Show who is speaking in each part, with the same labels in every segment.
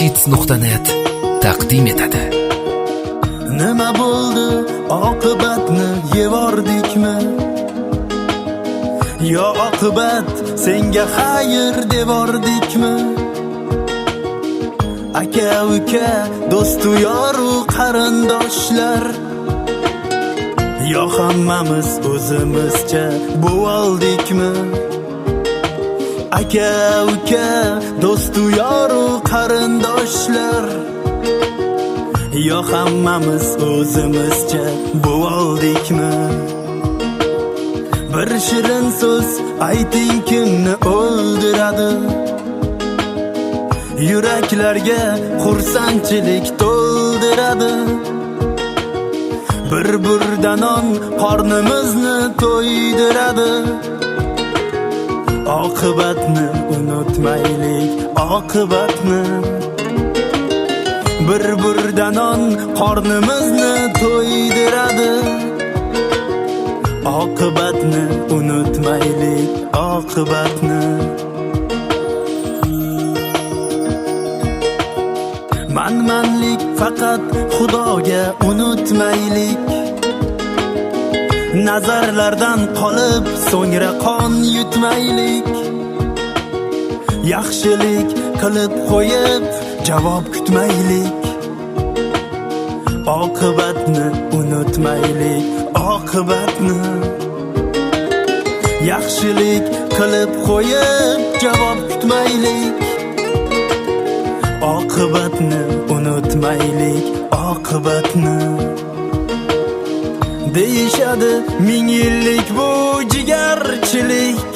Speaker 1: cheats.net taqdim etadi.
Speaker 2: Nima bo'ldi, oqibatni yevordikmi? Yo oqibat senga xayr devordikmi? Aka uka, do'stu yoru qarindoshlar, yo hammamiz o'zimizcha bo'ldikmi? Aka uka, do'stu yoru qarindoshlar, yo hammamiz o'zimizcha bo'ldikmi? Bir shirin so'z ayting, kimni o'ldiradi? Yuraklarga xursandchilik to'ldiradi. Bir burdanon qornimizni to'ydiradi. Oqibatni unutmaylik, oqibatni. Bir burdanon qornimizni to'ydiradi. Oqibatni unutmaylik, oqibatni. Manmanlik faqat Xudoga unutmaylik. Nazarlardan qolib so'ngra qon yutmaylik. Yaxshilik qilib qo'yib javob kutmaylik. Oqibatni unutmaylik, oqibatni. Yaxshilik qilib qo'yib javob kutmaylik. Oqibatni unutmaylik, oqibatni. Deyishadi 1000 yillik bu jigarchilik.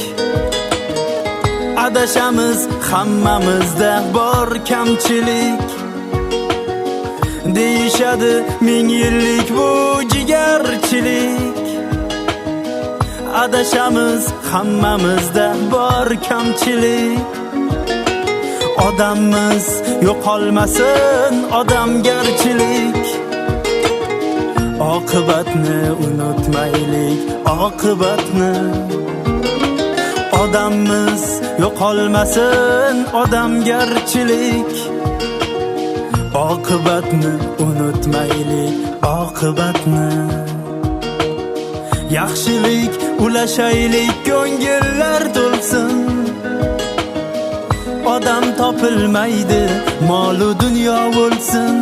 Speaker 2: Adashamiz, hammamizda bor kamchilik. Deyishadi 1000 yillik bu jigarchilik. Adashamiz, hammamizda bor kamchilik. Odammiz yo'qolmasin odamgarchilik. Oqibatni unutmaylik, oqibatni. Odammiz yo'qolmasin odamgarchilik. Oqibatni unutmaylik, oqibatni. Yaxshilik ulashaylik, ko'ngillar to'lsin. Odam topilmaydi, mol-u dunyo bo'lsin.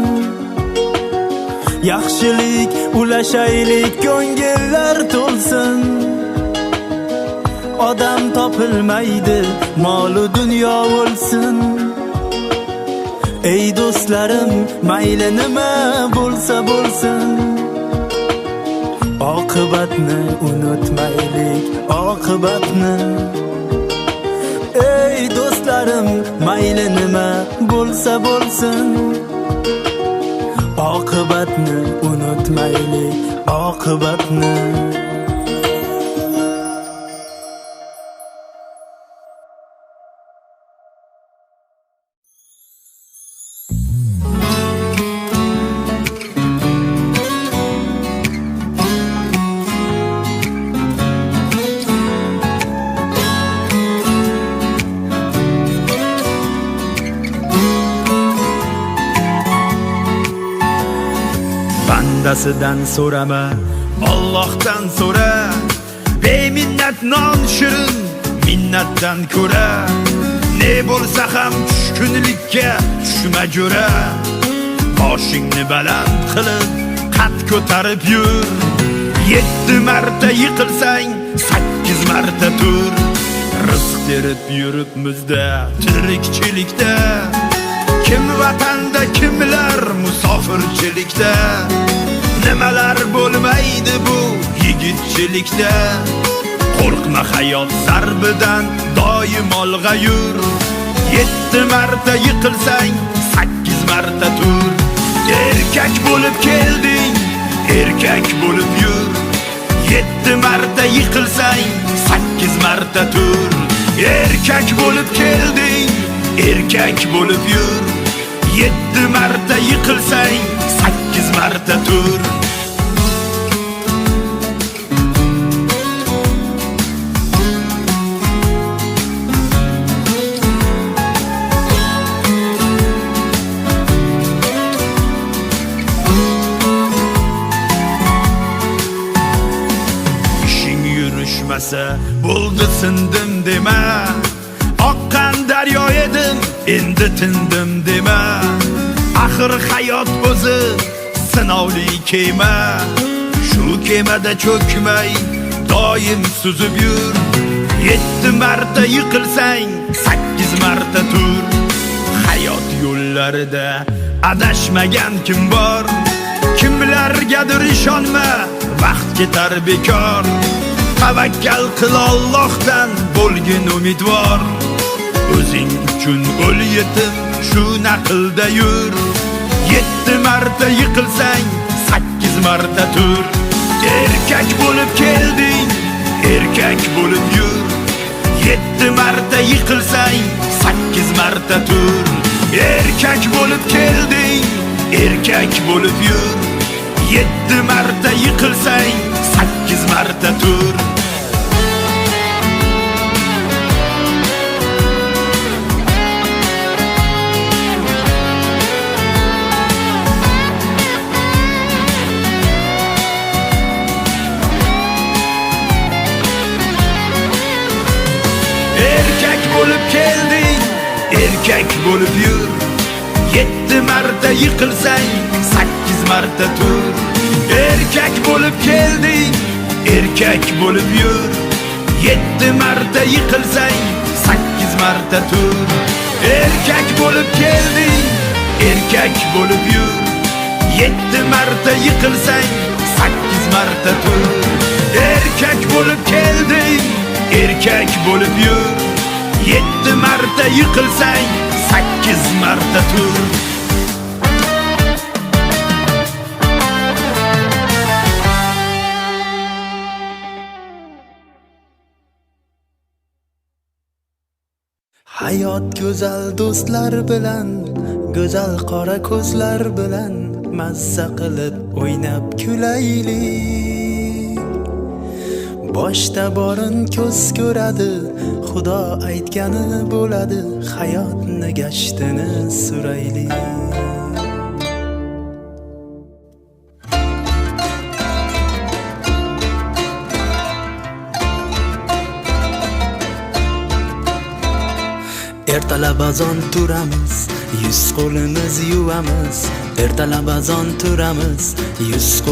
Speaker 2: Yaxshilik ulashaylik, ko'ngillar to'lsin. Odam topilmaydi, mol-u dunyo bo'lsin. Ey do'stlarim, mayli nima bo'lsa bo'lsin. Oqibatni unutmaylik, oqibatni. Ey do'stlarim, mayli nima bo'lsa bo'lsin. Oqibatni unutmaylik, oqibatni. Bandasidan so'rama, Allohdan so'ra. Beminnat non shirin, minnatdan ko'ra. Ne bo'lsa ham tushkunlikka tushma jo'ra. Boshingni baland qilib, qad ko'tarib yur. 7 marta yiqilsang, 8 marta tur. Rizq terib yuribmizda, tirikchilikda. Kim vatanda, kimlar musofirchilikda. Nimalar bo'lmaydi bu yigitchilikda. Qo'rqma hayot zarbidan, doim olg'a yur. 7 marta yiqilsang, 8 marta tur. Erkak bo'lib kelding, erkak bo'lib yur. 7 marta yiqilsang, 8 marta tur. Erkak bo'lib kelding, erkak bo'lib yur. 7 marta yiqilsang, 8 marta tur. sindim dema, oqqan daryo edim, endi tindim dema. Axir hayot o'zi sinovli kema, shu kemada cho'kmay doim suzib yur. 7 marta yiqilsang 8 marta tur. Hayot yo'llarida adashmagan kim bor? Kimlargadir ishonma, vaqt ketar bekor. Tavakkal qil Allohdan, bo'lgin umidvor. O'zing uchun o'l yetim, shu naqlda yur. 7 marta yiqilsang 8 marta tur. Erkak bo'lib kelding, erkak bo'lib yur. 7 marta yiqilsang 8 marta tur. Erkak bo'lib kelding, erkak bo'lib yur. 7 marta yiqilsang 8 marta tur. Erkak bo'lib kelding, erkak bo'lib yur. 7 marta yiqilsang 8 marta tur. Erkak bo'lib kelding, erkak bo'lib yur. 7 marta yiqilsang 8 marta tur. Erkak bo'lib kelding, erkak bo'lib yur. 7 marta yiqilsang 8 marta tur. Erkak bo'lib kelding, erkak bo'lib yur. 7 marta yiqilsang 8 marta tur.
Speaker 3: Hayot go'zal do'stlar bilan, go'zal qora ko'zlar bilan mazza qilib o'ynab kulaylik. Boshda borin ko'z ko'radi, Xudo aytgani bo'ladi, hayotni gashtini suraylik. Ertalab azon turamiz, yuz qo'limiz yuvamiz. Ertalab azon turamiz, yuz qo'l